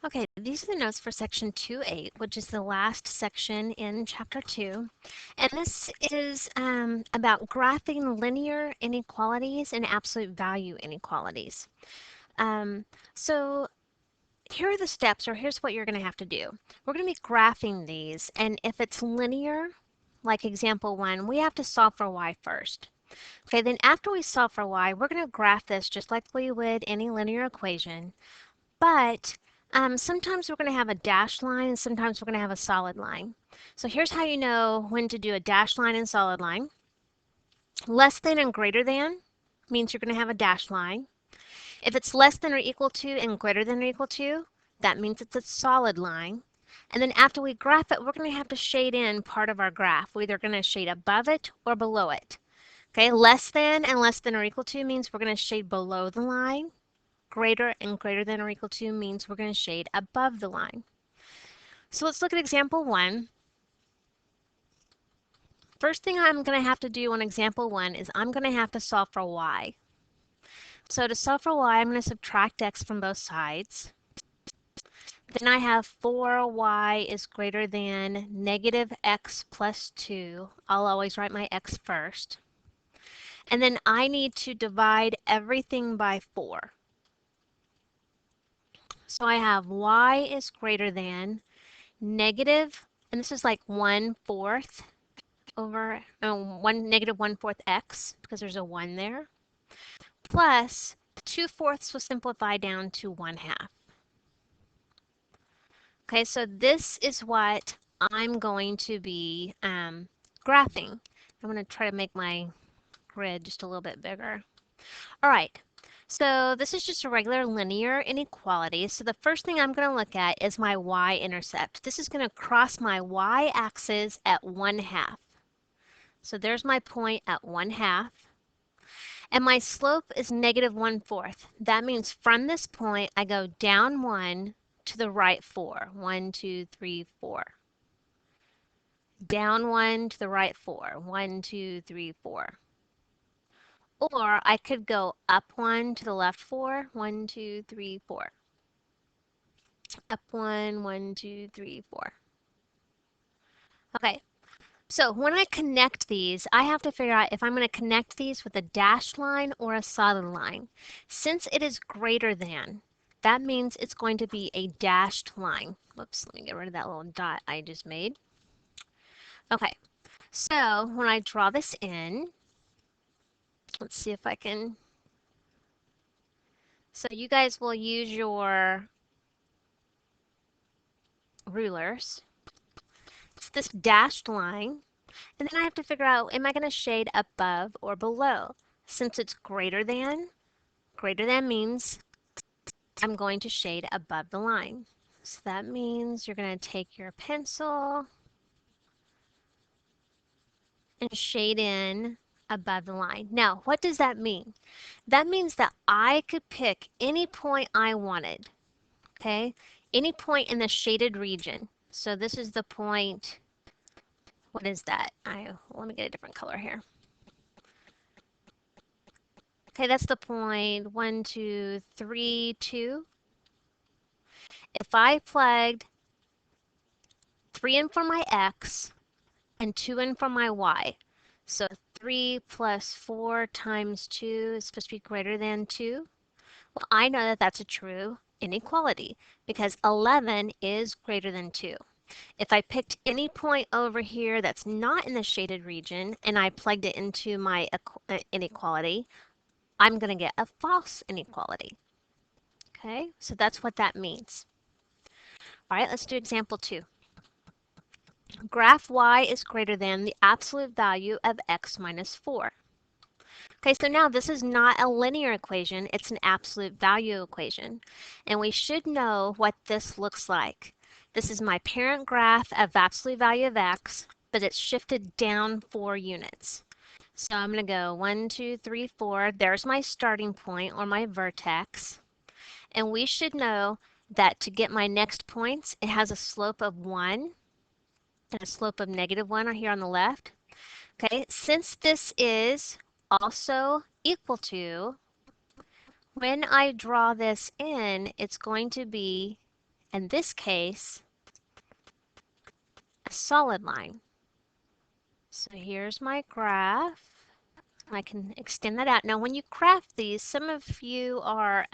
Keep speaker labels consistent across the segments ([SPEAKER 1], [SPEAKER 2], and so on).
[SPEAKER 1] Okay, these are the notes for section 2.8, which is the last section in chapter 2. And this is about graphing linear inequalities and absolute value inequalities. Um, so here are the steps, or here's what you're going to have to do. We're going to be graphing these, and if it's linear, like example 1, we have to solve for y first. Okay, then after we solve for y, we're going to graph this just like we would any linear equation. But sometimes we're going to have a dashed line and sometimes we're going to have a solid line. So here's how you know when to do a dashed line and solid line. Less than and greater than means you're going to have a dashed line. If it's less than or equal to and greater than or equal to, that means it's a solid line. And then after we graph it, we're going to have to shade in part of our graph. We're either going to shade above it or below it. Okay, less than and less than or equal to means we're going to shade below the line. Greater and greater than or equal to means we're going to shade above the line. So let's look at example 1. First thing I'm going to have to do on example 1 is I'm going to have to solve for y. So to solve for y, I'm going to subtract x from both sides. Then I have 4y is greater than negative x plus 2. I'll always write my x first. And then I need to divide everything by 4. So I have y is greater than negative, and this is like 1/4 over negative 1/4 x, because there's a 1 there, plus 2/4 will simplify down to 1/2. Okay, so this is what I'm going to be graphing. I'm going to try to make my grid just a little bit bigger. All right, so this is just a regular linear inequality. So the first thing I'm going to look at is my y-intercept. This is going to cross my y-axis at 1/2. So there's my point at 1/2. And my slope is negative 1/4. That means from this point, I go down 1 to the right 4. 1, 2, 3, 4. Down 1 to the right 4. 1, 2, 3, 4. Or I could go up 1 to the left 4. 1, 2, 3, 4. Up 1, 1, 2, 3, 4. Okay, so when I connect these, I have to figure out if I'm going to connect these with a dashed line or a solid line. Since it is greater than, that means it's going to be a dashed line. Whoops, let me get rid of that little dot I just made. Okay, so when I draw this in, let's see if I can. So you guys will use your rulers. It's this dashed line. And then I have to figure out, am I going to shade above or below? Since it's greater than means I'm going to shade above the line. So that means you're going to take your pencil and shade in above the line. Now, what does that mean? That means that I could pick any point I wanted, okay? Any point in the shaded region. So this is the point, what is that? Let me get a different color here. Okay, that's the point 1, 2, 3, 2. If I plugged 3 in for my x and 2 in for my y, so 3 plus 4 times 2 is supposed to be greater than 2. Well, I know that that's a true inequality because 11 is greater than 2. If I picked any point over here that's not in the shaded region and I plugged it into my inequality, I'm going to get a false inequality. Okay, so that's what that means. All right, let's do example 2. Graph y is greater than the absolute value of x minus 4. Okay, so now this is not a linear equation, it's an absolute value equation. And we should know what this looks like. This is my parent graph of absolute value of x, but it's shifted down 4 units. So I'm going to go 1, 2, 3, 4. There's my starting point or my vertex. And we should know that to get my next points, it has a slope of 1 and a slope of negative 1 are here on the left. Okay, since this is also equal to, when I draw this in, it's going to be In this case, a solid line. So here's my graph. I can extend that out. Now, when you craft these, some of you are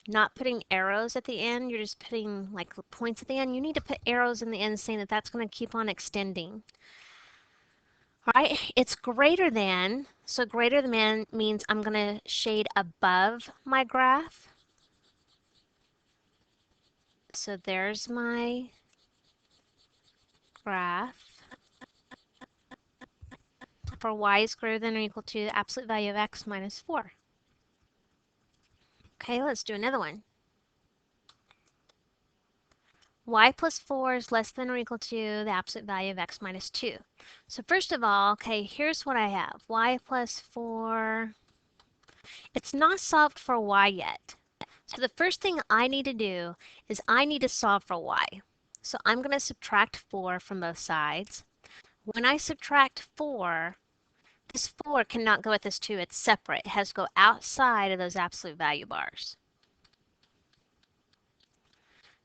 [SPEAKER 1] not putting arrows at the end. You're just putting like points at the end. You need to put arrows in the end saying that that's going to keep on extending. All right, it's greater than. So greater than means I'm going to shade above my graph. So there's my graph. For y is greater than or equal to the absolute value of x minus 4. Okay, let's do another one. Y plus 4 is less than or equal to the absolute value of x minus 2. So first of all, okay, here's what I have. Y plus 4, it's not solved for y yet. So the first thing I need to do is I need to solve for y. So I'm going to subtract 4 from both sides. When I subtract 4, this 4 cannot go with this 2. It's separate. It has to go outside of those absolute value bars.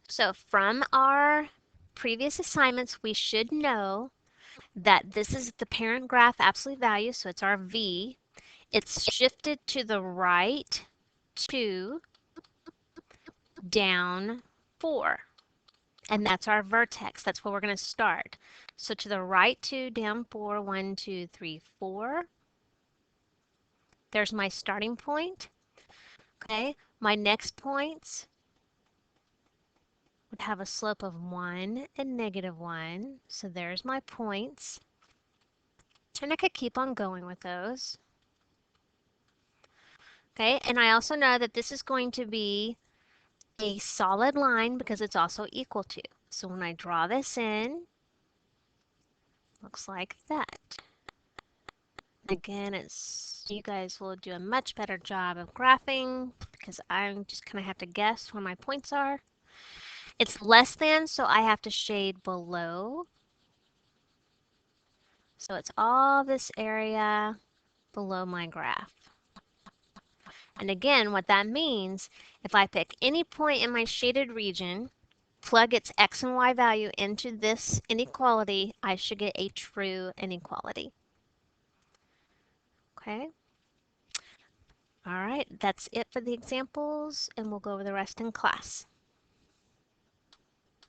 [SPEAKER 1] So from our previous assignments, we should know that this is the parent graph absolute value, so it's our V. It's shifted to the right 2, down 4. And that's our vertex. That's where we're going to start. So to the right 2, down 4, 1, 2, 3, 4. There's my starting point. Okay, my next points would have a slope of 1 and negative 1. So there's my points. And I could keep on going with those. Okay, and I also know that this is going to be a solid line because it's also equal to. So when I draw this in, looks like that. Again, you guys will do a much better job of graphing because I'm just kind of have to guess where my points are. It's less than, so I have to shade below. So it's all this area below my graph. And again, what that means, if I pick any point in my shaded region, plug its x and y value into this inequality, I should get a true inequality. Okay. All right, that's it for the examples, and we'll go over the rest in class.